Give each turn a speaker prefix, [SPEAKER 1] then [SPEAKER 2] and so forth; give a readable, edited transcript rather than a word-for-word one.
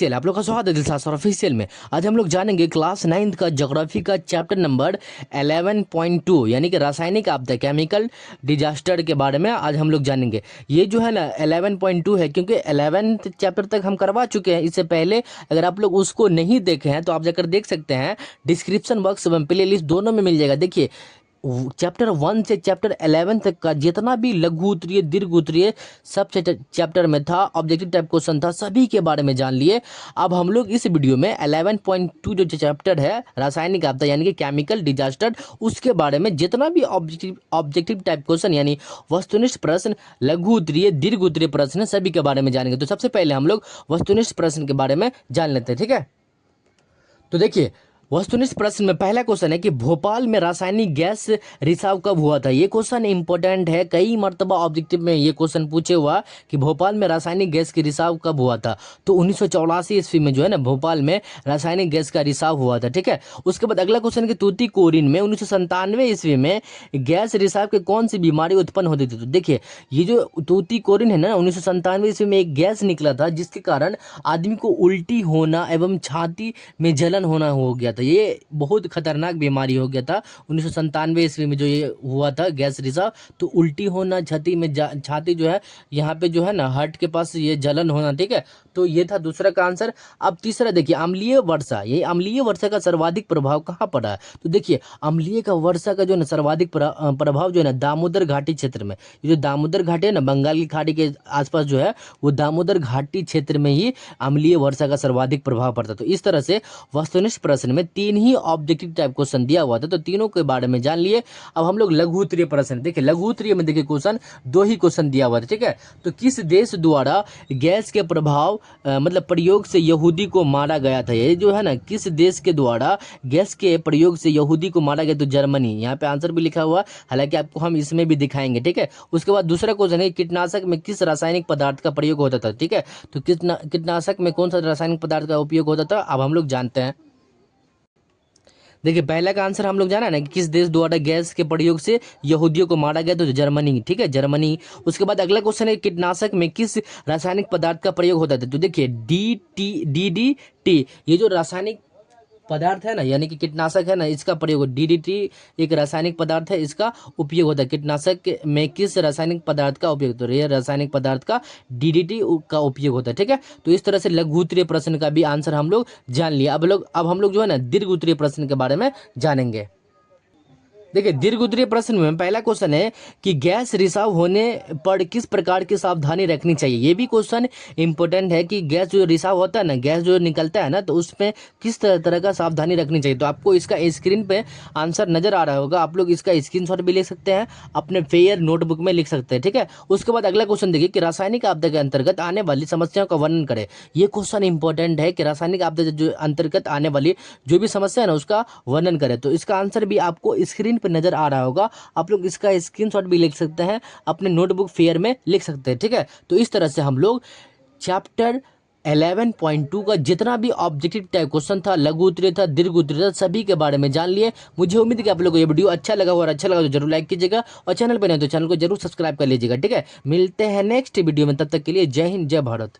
[SPEAKER 1] Official, आप लोग का स्वागत है दिलसाद सर ऑफिशियल में। आज हम लोग जानेंगे क्लास 9th का ज्योग्राफी का चैप्टर नंबर 11.2 यानी कि रासायनिक आपदा केमिकल डिजास्टर के बारे में आज हम लोग जानेंगे। ये जो है ना 11.2 है, क्योंकि 11th चैप्टर तक हम करवा चुके हैं इससे पहले। अगर आप लोग उसको नहीं देखे हैं तो आप जाकर देख सकते हैं, डिस्क्रिप्शन बॉक्स में प्ले लिस्ट दोनों में मिल जाएगा। देखिए चैप्टर 1 से चैप्टर 11 तक का जितना भी लघु उत्तरीय दीर्घ उत्तरीय सब चैप्टर में था, ऑब्जेक्टिव टाइप क्वेश्चन था, सभी के बारे में जान लिए। अब हम लोग इस वीडियो में 11.2 जो चैप्टर है रासायनिक आपदा यानी कि केमिकल डिजास्टर, उसके बारे में जितना भी ऑब्जेक्टिव टाइप क्वेश्चन यानी वस्तुनिष्ठ प्रश्न, लघु उत्तरीय दीर्घ उत्तरीय प्रश्न, सभी के बारे में जानेंगे। तो सबसे पहले हम लोग वस्तुनिष्ठ प्रश्न के बारे में जान लेते हैं, ठीक है। तो देखिए वस्तुनिष्ठ प्रश्न में पहला क्वेश्चन है कि भोपाल में रासायनिक गैस रिसाव कब हुआ था। ये क्वेश्चन इंपॉर्टेंट है, कई मर्तबा ऑब्जेक्टिव में ये क्वेश्चन पूछे हुआ कि भोपाल में रासायनिक गैस की रिसाव कब हुआ था। तो 1984 ईस्वी में जो है ना भोपाल में रासायनिक गैस का रिसाव हुआ था, ठीक है। उसके बाद अगला क्वेश्चन कि तूतीकोरिन में 1997 ईस्वी में गैस रिसाव के कौन सी बीमारी उत्पन्न होती थी। तो देखिए ये जो तूतीकोरिन है ना 1997 ईस्वी में एक गैस निकला था जिसके कारण आदमी को उल्टी होना एवं छाती में जलन होना हो गया था। ये बहुत खतरनाक बीमारी हो गया था 1997 ईस्वी में जो ये हुआ था गैस रिसाव। तो उल्टी होना, छाती में छाती जो है यहाँ पे जो है ना हार्ट के पास ये जलन होना, ठीक है। तो ये था दूसरा का आंसर। अब तीसरा देखिए अम्लीय वर्षा, ये अम्लीय वर्षा का सर्वाधिक प्रभाव कहाँ पड़ा है। तो देखिए अम्लीय का वर्षा का जो है ना सर्वाधिक प्रभाव जो है ना दामोदर घाटी क्षेत्र में। ये जो दामोदर घाटी है ना बंगाल की खाड़ी के आसपास जो है वो दामोदर घाटी क्षेत्र में ही अम्लीय वर्षा का सर्वाधिक प्रभाव पड़ता। तो इस तरह से वस्तुनिष्ठ प्रश्न में 3 ही ऑब्जेक्टिव टाइप क्वेश्चन दिया हुआ था, तो तीनों के बारे में जान लिए। अब हम लोग लघु उत्तरीय प्रश्न देखिए, लघु उत्तरीय में देखिए क्वेश्चन 2 ही क्वेश्चन दिया हुआ था, ठीक है। तो किस देश द्वारा गैस के प्रभाव मतलब प्रयोग से यहूदी को मारा गया था। ये जो है ना किस देश के द्वारा गैस के प्रयोग से यहूदी को मारा गया। तो जर्मनी, यहाँ पे आंसर भी लिखा हुआ, हालांकि आपको हम इसमें भी दिखाएंगे, ठीक है। उसके बाद दूसरा क्वेश्चन है कीटनाशक में किस रासायनिक पदार्थ का प्रयोग होता था, ठीक है। तो कीटनाशक में कौन सा रासायनिक पदार्थ का उपयोग होता था, अब हम लोग जानते हैं। देखिए पहला का आंसर हम लोग जाना है ना कि किस देश द्वारा गैस के प्रयोग से यहूदियों को मारा गया। तो जर्मनी, ठीक है, जर्मनी। उसके बाद अगला क्वेश्चन है कीटनाशक में किस रासायनिक पदार्थ का प्रयोग होता था। तो देखिए DDT, ये जो रासायनिक पदार्थ है ना यानी कि कीटनाशक है ना इसका प्रयोग, DDT एक रासायनिक पदार्थ है, इसका उपयोग होता है। कीटनाशक में किस रासायनिक पदार्थ का उपयोग, तो ये रासायनिक पदार्थ का DDT का उपयोग होता है, ठीक है। तो इस तरह से लघु उत्तरीय प्रश्न का भी आंसर हम लोग जान लिया। अब हम लोग जो है ना दीर्घ उत्तरीय प्रश्न के बारे में जानेंगे। देखिए दीर्घ उत्तरीय प्रश्न में पहला क्वेश्चन है कि गैस रिसाव होने पर किस प्रकार की सावधानी रखनी चाहिए। ये भी क्वेश्चन इंपॉर्टेंट है कि गैस जो रिसाव होता है ना, गैस जो निकलता है ना, तो उसमें किस तरह का सावधानी रखनी चाहिए। तो आपको इसका स्क्रीन पे आंसर नजर आ रहा होगा, आप लोग इसका स्क्रीनशॉट भी ले सकते हैं, अपने फेयर नोटबुक में लिख सकते हैं, ठीक है। उसके बाद अगला क्वेश्चन देखिए कि रासायनिक आपदा के अंतर्गत आने वाली समस्याओं का वर्णन करें। ये क्वेश्चन इंपॉर्टेंट है कि रासायनिक आपदा जो अंतर्गत आने वाली जो भी समस्या है ना उसका वर्णन करें। तो इसका आंसर भी आपको स्क्रीन पे नजर आ रहा होगा, आप लोग इसका स्क्रीनशॉट भी लिख सकते हैं, अपने नोटबुक फेयर में लिख सकते हैं, ठीक है। तो इस तरह से हम लोग चैप्टर 11.2 का जितना भी ऑब्जेक्टिव टाइप क्वेश्चन था, लघु उत्तरीय था, दीर्घ उत्तरीय था, सभी के बारे में जान लिए। मुझे उम्मीद है कि आप लोगों को ये वीडियो अच्छा लगा और अच्छा लगा तो जरूर लाइक कीजिएगा और चैनल पर नहीं तो चैनल को जरूर सब्सक्राइब कर लीजिएगा, ठीक है। मिलते हैं नेक्स्ट वीडियो में, तब तक के लिए जय हिंद, जय भारत।